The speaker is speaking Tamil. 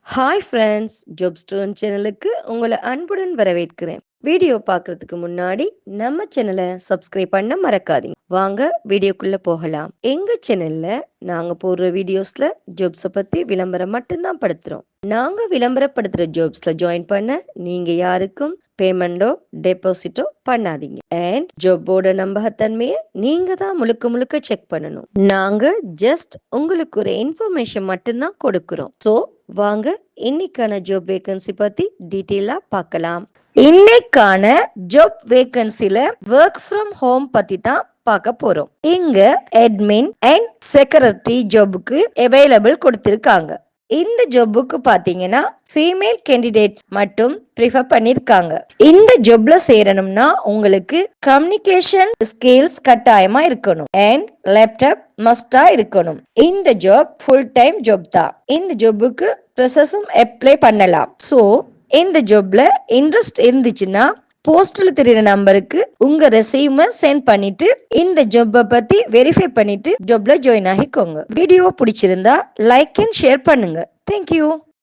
ஹாய் ஃப்ரெண்ட்ஸ், ஜாப்ஸ்டோன் சேனலுக்கு உங்களை அன்புடன் வரவேற்கிறேன். வீடியோ பார்க்கறதுக்கு முன்னாடி நம்ம சேனலை சப்ஸ்கிரைப் பண்ண மறக்காதீங்க. வாங்க வீடியோக்குள்ள போகலாம். எங்க சேனல்ல நாங்க போடுற வீடியோஸ்ல ஜாப்ஸை பத்தி விளம்பரம் மட்டும்தான் படுத்துறோம். நாங்க விளம்பரப்படுத்துற ஜாப்ஸ்ல ஜாயின் பண்ண நீங்க யாருக்கும் பேமெண்டோ டெபாசிட்டோ பண்ணாதீங்க. அண்ட் ஜாப்போட நம்பகத்தன்மையை நீங்க தான் முழுக்க முழுக்க செக் பண்ணணும். நாங்க ஜஸ்ட் உங்களுக்கு ஒரு இன்ஃபர்மேஷன் மட்டும்தான் கொடுக்கிறோம். ஸோ வாங்க இன்னைக்கான ஜாப் வேகன்சி பத்தி டீட்டெயிலா பார்க்கலாம். இன்னைக்கான ஜாப் வேகன்சில ஒர்க் ஃப்ரம் ஹோம் பத்தி தான் பார்க்க போறோம். இங்க அட்மின் அண்ட் செக்ரட்டரி ஜாபுக்கு அவைலபிள் கொடுத்திருக்காங்க. இந்த ஜாபுக்கு பாத்தீங்கன்னா ஃபீமேல் கேண்டிடேட்ஸ் மட்டும் ப்ரிஃபர் பண்ணிருக்காங்க. இந்த ஜாப்ல சேரணும்னா உங்களுக்கு கம்யூனிகேஷன் ஸ்கில்ஸ் கட்டாயமா இருக்கணும் அண்ட் லேப்டாப் மஸ்டா இருக்கணும். இந்த ஜாப் ஃபுல் டைம் ஜாப் தான். இந்த ஜாபுக்கு ப்ரெசஸும் அப்ளை பண்ணலாம். ஸோ இந்த ஜாப்ல இன்ட்ரெஸ்ட் இருந்துச்சுன்னா போஸ்ட்ல தெரியுற நம்பருக்கு உங்க ரெஸ்யூமை சென்ட் பண்ணிட்டு இந்த ஜாப்பை பத்தி வெரிஃபை பண்ணிட்டு ஜாப்ல ஜாயின் ஆகிக்கோங்க. வீடியோ பிடிச்சிருந்தா லைக் அண்ட் ஷேர் பண்ணுங்க. தேங்க்யூ.